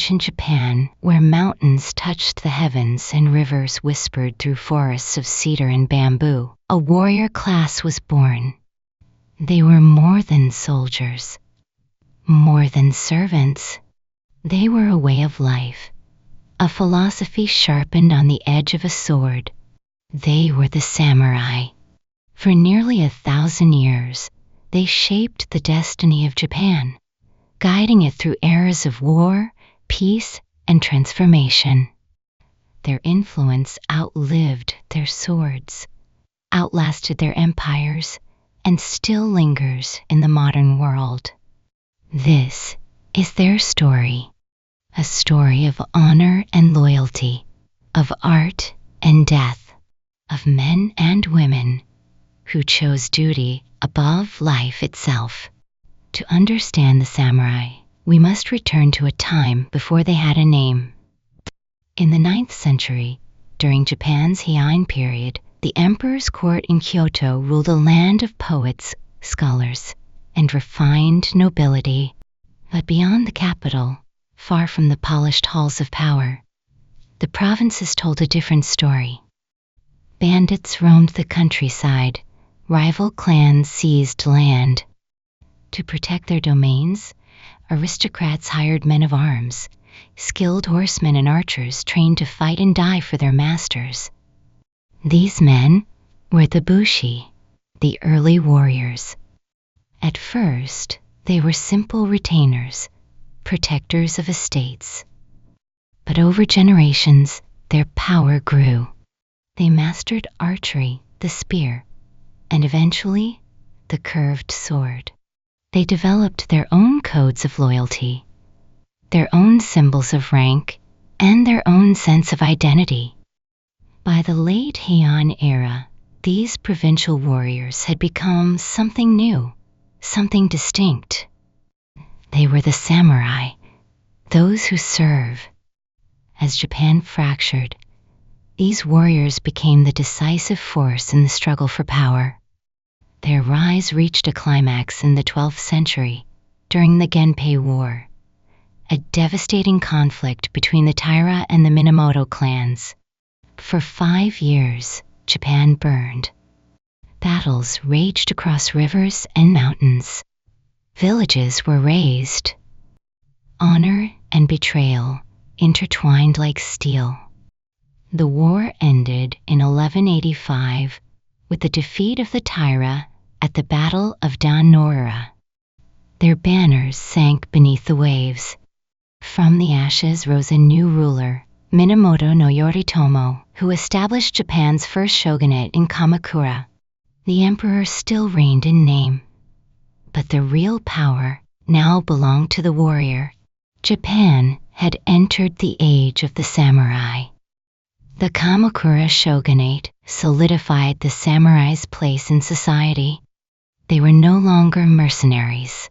ancient Japan, where mountains touched the heavens and rivers whispered through forests of cedar and bamboo, a warrior class was born. They were more than soldiers, more than servants. They were a way of life, a philosophy sharpened on the edge of a sword. They were the samurai. For nearly 1,000 years, they shaped the destiny of Japan, guiding it through eras of war, peace, and transformation. Their influence outlived their swords, outlasted their empires, and still lingers in the modern world. This is their story, a story of honor and loyalty, of art and death, of men and women who chose duty above life itself. To understand the samurai, we must return to a time before they had a name. In the 9th century, during Japan's Heian period, the emperor's court in Kyoto ruled a land of poets, scholars, and refined nobility. But beyond the capital, far from the polished halls of power, the provinces told a different story. Bandits roamed the countryside, rival clans seized land. To protect their domains, aristocrats hired men of arms, skilled horsemen and archers trained to fight and die for their masters. These men were the bushi, the early warriors. At first, they were simple retainers, protectors of estates. But over generations, their power grew. They mastered archery, the spear, and eventually, the curved sword. They developed their own codes of loyalty, their own symbols of rank, and their own sense of identity. By the late Heian era, these provincial warriors had become something new, something distinct. They were the samurai, those who serve. As Japan fractured, these warriors became the decisive force in the struggle for power. Their rise reached a climax in the 12th century, during the Genpei War, a devastating conflict between the Taira and the Minamoto clans. For 5 years, Japan burned. Battles raged across rivers and mountains. Villages were razed. Honor and betrayal intertwined like steel. The war ended in 1185 with the defeat of the Taira at the Battle of Dan Noura. Their banners sank beneath the waves. From the ashes rose a new ruler, Minamoto no Yoritomo, who established Japan's first shogunate in Kamakura. The emperor still reigned in name, but the real power now belonged to the warrior. Japan had entered the age of the samurai. The Kamakura shogunate solidified the samurai's place in society. They were no longer mercenaries.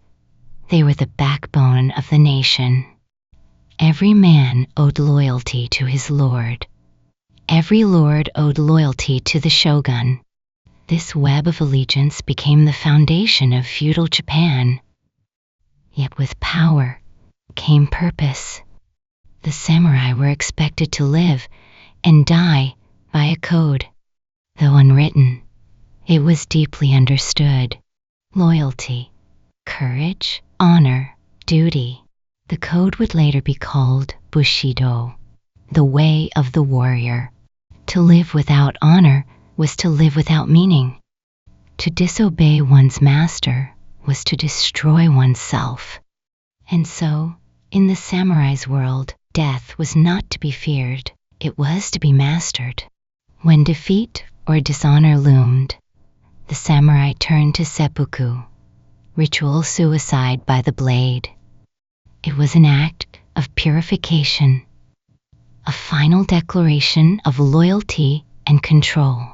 They were the backbone of the nation. Every man owed loyalty to his lord. Every lord owed loyalty to the shogun. This web of allegiance became the foundation of feudal Japan. Yet with power came purpose. The samurai were expected to live and die by a code. Though unwritten, it was deeply understood. Loyalty, courage, honor, duty. The code would later be called Bushido, the way of the warrior. To live without honor was to live without meaning. To disobey one's master was to destroy oneself. And so, in the samurai's world, death was not to be feared, it was to be mastered. When defeat or dishonor loomed, the samurai turned to seppuku, ritual suicide by the blade. It was an act of purification, a final declaration of loyalty and control.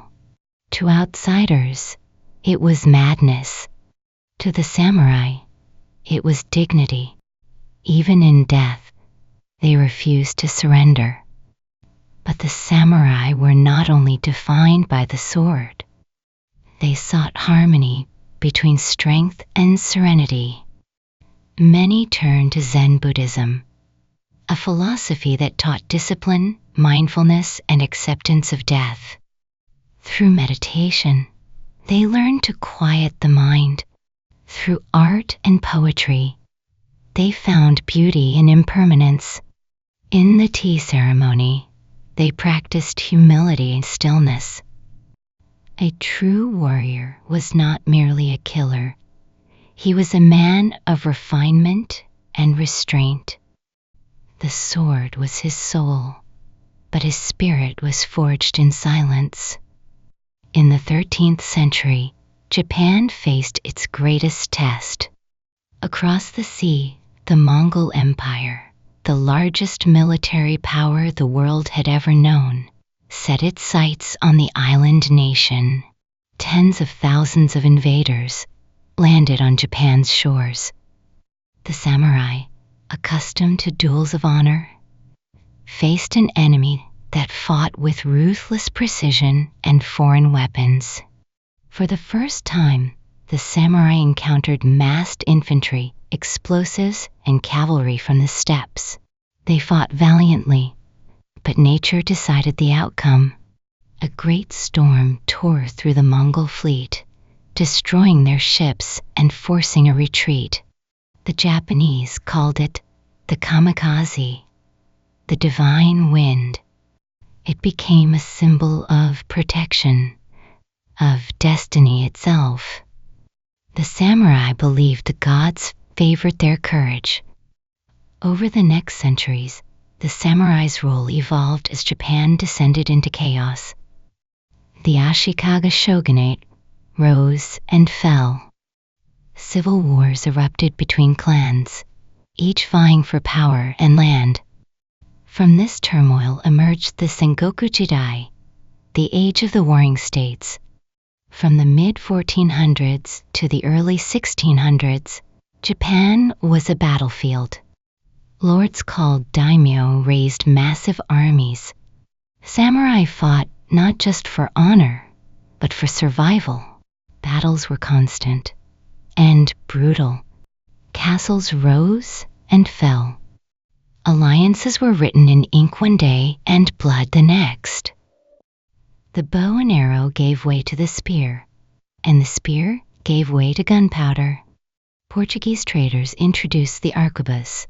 To outsiders, it was madness. To the samurai, it was dignity. Even in death, they refused to surrender. But the samurai were not only defined by the sword. They sought harmony between strength and serenity. Many turned to Zen Buddhism, a philosophy that taught discipline, mindfulness, and acceptance of death. Through meditation, they learned to quiet the mind. Through art and poetry, they found beauty in impermanence. In the tea ceremony, they practiced humility and stillness. A true warrior was not merely a killer. He was a man of refinement and restraint. The sword was his soul, but his spirit was forged in silence. In the 13th century, Japan faced its greatest test. Across the sea, the Mongol Empire, the largest military power the world had ever known, set its sights on the island nation. Tens of thousands of invaders landed on Japan's shores. The samurai, accustomed to duels of honor, faced an enemy that fought with ruthless precision and foreign weapons. For the first time, the samurai encountered massed infantry, explosives, and cavalry from the steppes. They fought valiantly, but nature decided the outcome. A great storm tore through the Mongol fleet, destroying their ships and forcing a retreat. The Japanese called it the kamikaze, the divine wind. It became a symbol of protection, of destiny itself. The samurai believed the gods favored their courage. Over the next centuries, the samurai's role evolved as Japan descended into chaos. The Ashikaga shogunate rose and fell. Civil wars erupted between clans, each vying for power and land. From this turmoil emerged the Sengoku Jidai, the age of the warring states. From the mid-1400s to the early 1600s, Japan was a battlefield. Lords called daimyo raised massive armies. Samurai fought not just for honor, but for survival. Battles were constant and brutal. Castles rose and fell. Alliances were written in ink one day and blood the next. The bow and arrow gave way to the spear, and the spear gave way to gunpowder. Portuguese traders introduced the arquebus,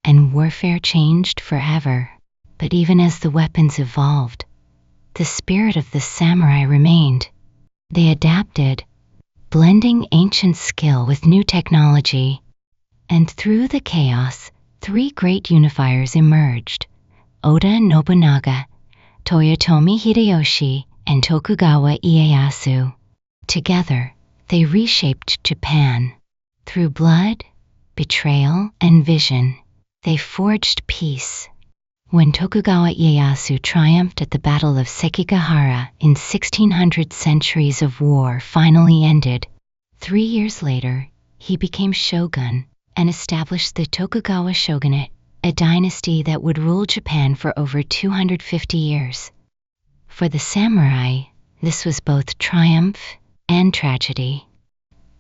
and warfare changed forever. But even as the weapons evolved, the spirit of the samurai remained. They adapted, blending ancient skill with new technology. And through the chaos, three great unifiers emerged: Oda Nobunaga, Toyotomi Hideyoshi, and Tokugawa Ieyasu. Together, they reshaped Japan. Through blood, betrayal, and vision, they forged peace. When Tokugawa Ieyasu triumphed at the Battle of Sekigahara in 1600, centuries of war finally ended. 3 years later, he became shogun and established the Tokugawa shogunate, a dynasty that would rule Japan for over 250 years. For the samurai, this was both triumph and tragedy.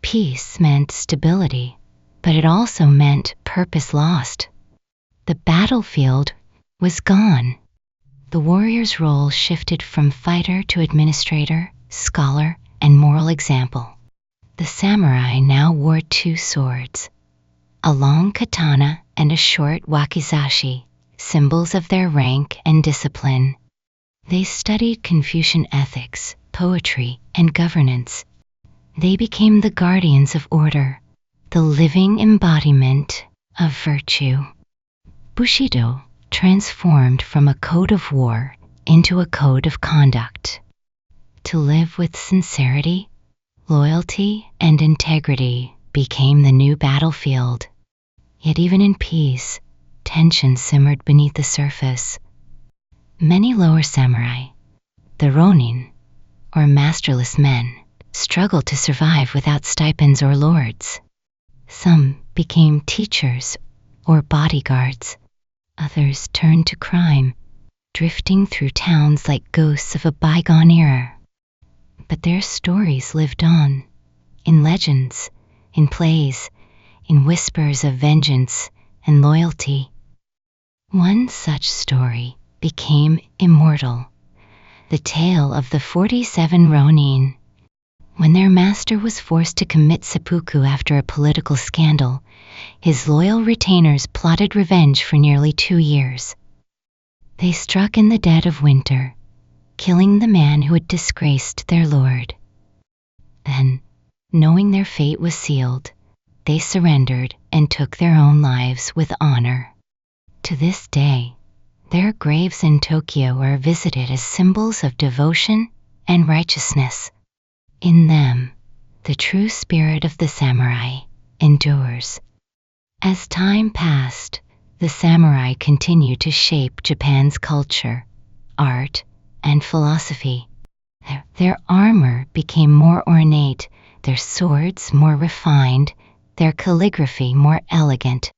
Peace meant stability, but it also meant purpose lost. The battlefield was gone. The warrior's role shifted from fighter to administrator, scholar, and moral example. The samurai now wore two swords, a long katana and a short wakizashi, symbols of their rank and discipline. They studied Confucian ethics, poetry, and governance. They became the guardians of order, the living embodiment of virtue. Bushido transformed from a code of war into a code of conduct. To live with sincerity, loyalty, and integrity became the new battlefield. Yet even in peace, tension simmered beneath the surface. Many lower samurai, the ronin, or masterless men, struggled to survive without stipends or lords. Some became teachers or bodyguards. Others turned to crime, drifting through towns like ghosts of a bygone era. But their stories lived on, in legends, in plays, in whispers of vengeance and loyalty. One such story became immortal, the tale of the 47 Ronin. When their master was forced to commit seppuku after a political scandal, his loyal retainers plotted revenge for nearly 2 years. They struck in the dead of winter, killing the man who had disgraced their lord. Then, knowing their fate was sealed, they surrendered and took their own lives with honor. To this day, their graves in Tokyo are visited as symbols of devotion and righteousness. In them, the true spirit of the samurai endures. As time passed, the samurai continued to shape Japan's culture, art, and philosophy. Their armor became more ornate, their swords more refined, their calligraphy more elegant.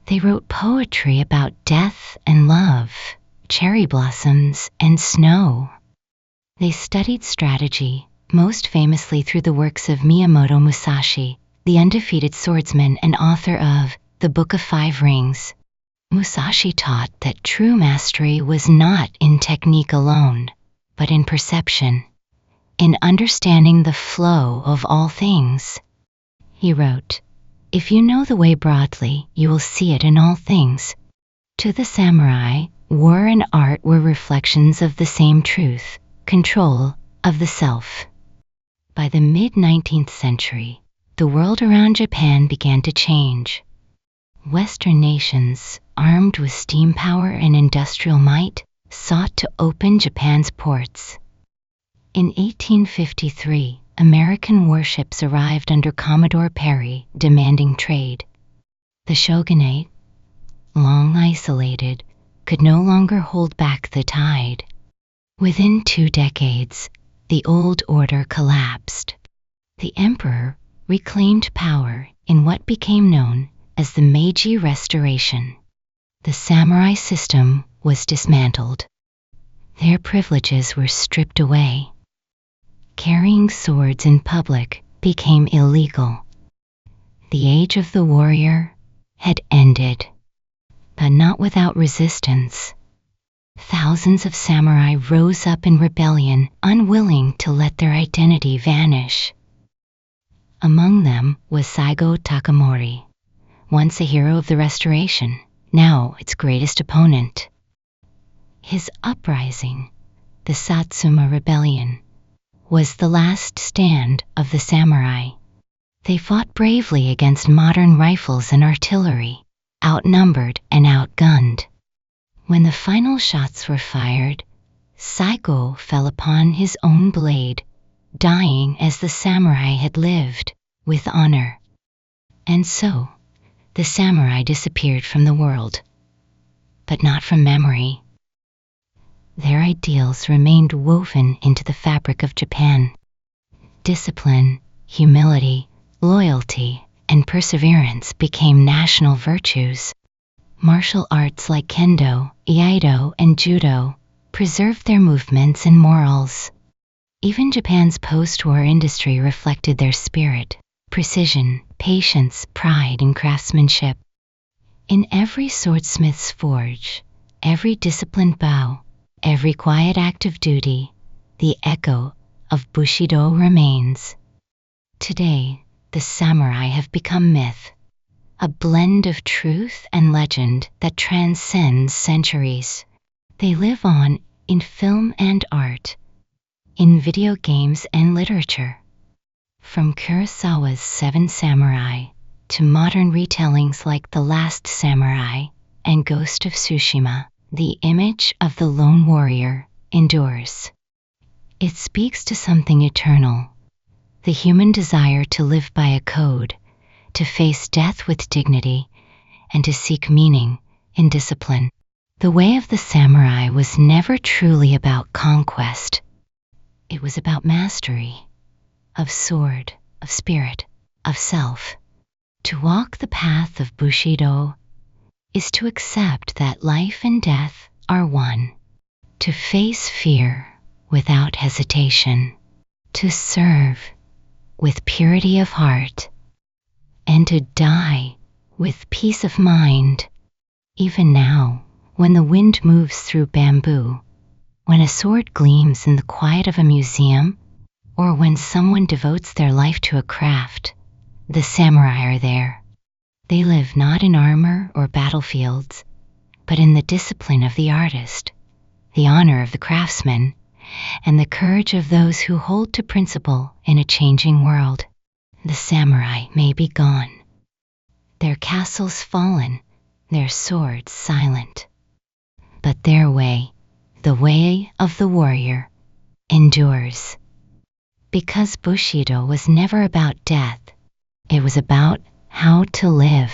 They wrote poetry about death and love, cherry blossoms and snow. They studied strategy, most famously through the works of Miyamoto Musashi, the undefeated swordsman and author of The Book of Five Rings. Musashi taught that true mastery was not in technique alone, but in perception, in understanding the flow of all things. He wrote, "If you know the way broadly, you will see it in all things." To the samurai, war and art were reflections of the same truth, control of the self. By the mid-19th century, the world around Japan began to change. Western nations, armed with steam power and industrial might, sought to open Japan's ports. In 1853, American warships arrived under Commodore Perry, demanding trade. The shogunate, long isolated, could no longer hold back the tide. Within 2 decades, the old order collapsed. The emperor reclaimed power in what became known as the Meiji Restoration. The samurai system was dismantled. Their privileges were stripped away. Carrying swords in public became illegal. The age of the warrior had ended, but not without resistance. Thousands of samurai rose up in rebellion, unwilling to let their identity vanish. Among them was Saigo Takamori, once a hero of the Restoration, now its greatest opponent. His uprising, the Satsuma Rebellion, was the last stand of the samurai. They fought bravely against modern rifles and artillery, outnumbered and outgunned. When the final shots were fired, Saigo fell upon his own blade, dying as the samurai had lived, with honor. And so, the samurai disappeared from the world, but not from memory. Their ideals remained woven into the fabric of Japan. Discipline, humility, loyalty, and perseverance became national virtues. Martial arts like kendo, iaido, and judo preserved their movements and morals. Even Japan's post-war industry reflected their spirit, precision, patience, pride, and craftsmanship. In every swordsmith's forge, every disciplined bow, every quiet act of duty, the echo of Bushido remains. Today, the samurai have become myth, a blend of truth and legend that transcends centuries. They live on in film and art, in video games and literature. From Kurosawa's Seven Samurai to modern retellings like The Last Samurai and Ghost of Tsushima, the image of the lone warrior endures. It speaks to something eternal, the human desire to live by a code, to face death with dignity, and to seek meaning in discipline. The way of the samurai was never truly about conquest. It was about mastery, of sword, of spirit, of self. To walk the path of Bushido is to accept that life and death are one, to face fear without hesitation, to serve with purity of heart, and to die with peace of mind. Even now, when the wind moves through bamboo, when a sword gleams in the quiet of a museum, or when someone devotes their life to a craft, the samurai are there. They live not in armor or battlefields, but in the discipline of the artist, the honor of the craftsman, and the courage of those who hold to principle in a changing world. The samurai may be gone, their castles fallen, their swords silent, but their way, the way of the warrior, endures. Because Bushido was never about death, it was about how to live.